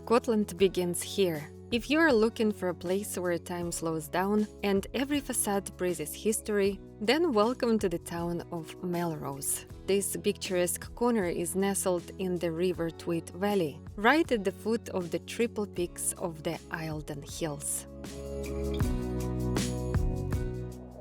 Scotland begins here. If you are looking for a place where time slows down and every facade breathes history, then welcome to the town of Melrose. This picturesque corner is nestled in the River Tweed Valley, right at the foot of the triple peaks of the Eildon Hills.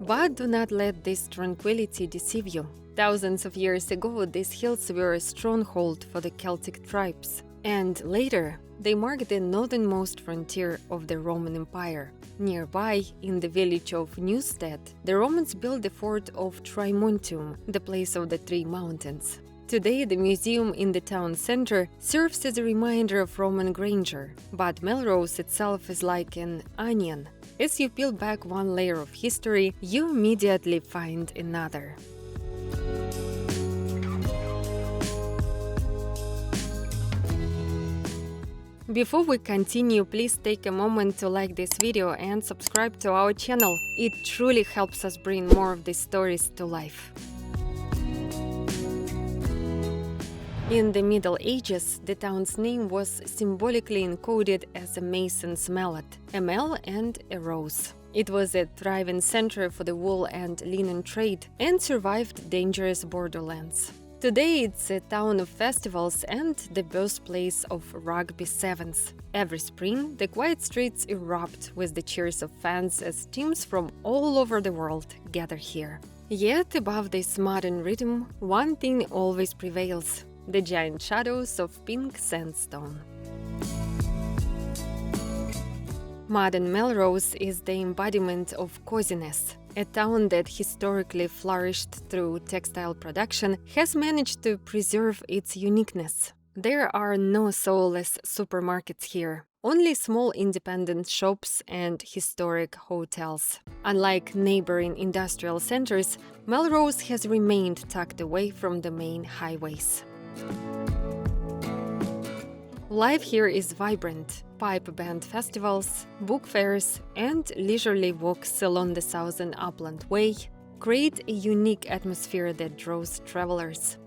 But do not let this tranquility deceive you. Thousands of years ago, these hills were a stronghold for the Celtic tribes, and later they marked the northernmost frontier of the Roman Empire. Nearby, in the village of Newstead, the Romans built the fort of Trimontium, the place of the three mountains. Today, the museum in the town center serves as a reminder of Roman grandeur, but Melrose itself is like an onion. As you peel back one layer of history, you immediately find another. Before we continue, please take a moment to like this video and subscribe to our channel. It truly helps us bring more of these stories to life. In the Middle Ages, the town's name was symbolically encoded as a mason's mallet, a mel and a rose. It was a thriving center for the wool and linen trade and survived dangerous borderlands. Today, it's a town of festivals and the birthplace of rugby sevens. Every spring, the quiet streets erupt with the cheers of fans as teams from all over the world gather here. Yet, above this modern rhythm, one thing always prevails: the giant shadows of pink sandstone. Modern Melrose is the embodiment of coziness. A town that historically flourished through textile production has managed to preserve its uniqueness. There are no soulless supermarkets here, only small independent shops and historic hotels. Unlike neighboring industrial centers, Melrose has remained tucked away from the main highways. Life here is vibrant. Pipe band festivals, book fairs, and leisurely walks along the Southern Upland Way create a unique atmosphere that draws travelers.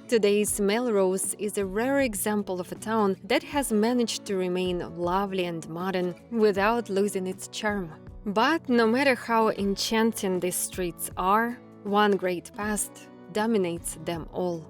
Today's Melrose is a rare example of a town that has managed to remain lovely and modern without losing its charm. But no matter how enchanting these streets are, one great past dominates them all.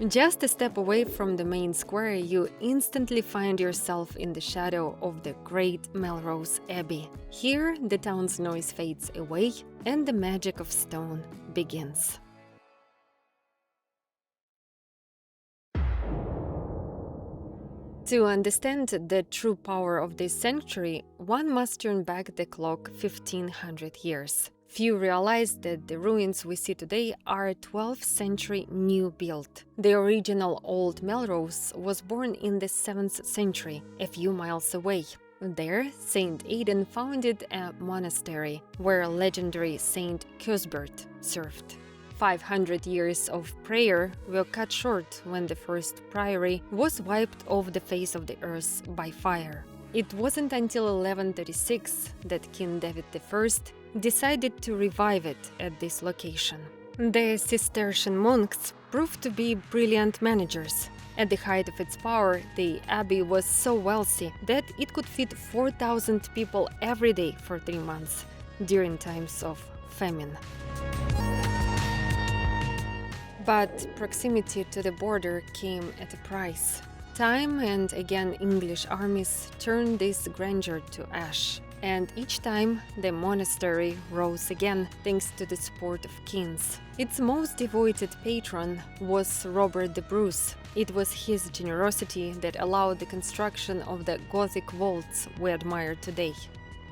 Just a step away from the main square, you instantly find yourself in the shadow of the great Melrose Abbey. Here, the town's noise fades away and the magic of stone begins. To understand the true power of this sanctuary, one must turn back the clock 1500 years. Few realize that the ruins we see today are 12th century new build. The original Old Melrose was born in the 7th century, a few miles away. There, Saint Eildon founded a monastery, where legendary Saint Cuthbert served. 500 years of prayer were cut short when the first priory was wiped off the face of the earth by fire. It wasn't until 1136 that King David I decided to revive it at this location. The Cistercian monks proved to be brilliant managers. At the height of its power, the abbey was so wealthy that it could feed 4,000 people every day for 3 months, during times of famine. But proximity to the border came at a price. Time and again English armies turned this grandeur to ash. And each time, the monastery rose again thanks to the support of kings. Its most devoted patron was Robert the Bruce. It was his generosity that allowed the construction of the Gothic vaults we admire today.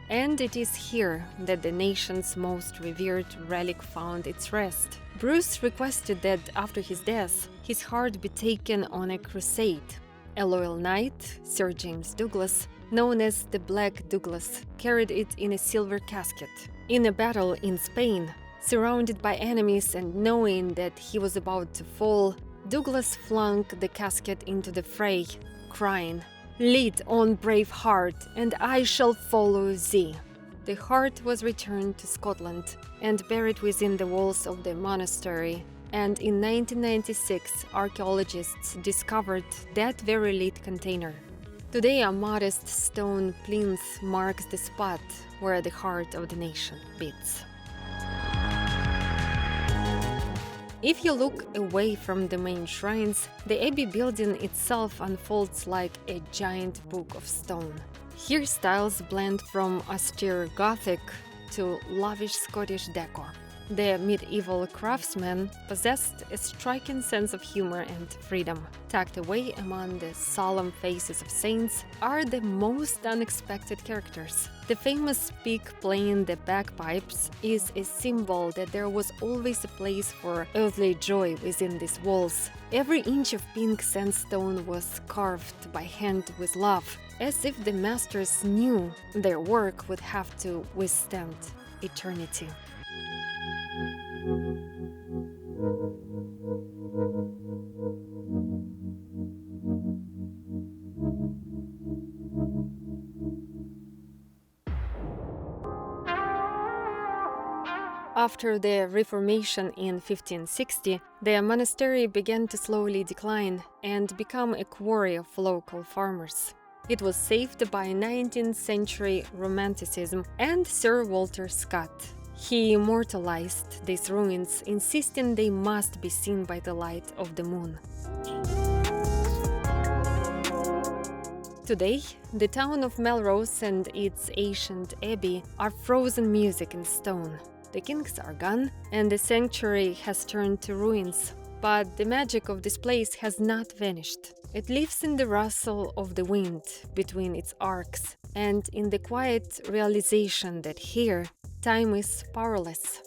And it is here that the nation's most revered relic found its rest. Bruce requested that after his death, his heart be taken on a crusade. A loyal knight, Sir James Douglas, known as the Black Douglas, carried it in a silver casket. In a battle in Spain, surrounded by enemies and knowing that he was about to fall, Douglas flung the casket into the fray, crying, "Lead on, brave heart, and I shall follow thee." The heart was returned to Scotland and buried within the walls of the monastery, and in 1996 archaeologists discovered that very lead container. Today a modest stone plinth marks the spot where the heart of the nation beats. If you look away from the main shrines, the abbey building itself unfolds like a giant book of stone. Here styles blend from austere Gothic to lavish Scottish decor. The medieval craftsmen possessed a striking sense of humor and freedom. Tucked away among the solemn faces of saints are the most unexpected characters. The famous pig playing the bagpipes is a symbol that there was always a place for earthly joy within these walls. Every inch of pink sandstone was carved by hand with love, as if the masters knew their work would have to withstand eternity. After the Reformation in 1560, the monastery began to slowly decline and become a quarry of local farmers. It was saved by 19th century Romanticism and Sir Walter Scott. He immortalized these ruins, insisting they must be seen by the light of the moon. Today, the town of Melrose and its ancient abbey are frozen music in stone. The kings are gone, and the sanctuary has turned to ruins. But the magic of this place has not vanished. It lives in the rustle of the wind between its arcs, and in the quiet realization that here, time is powerless.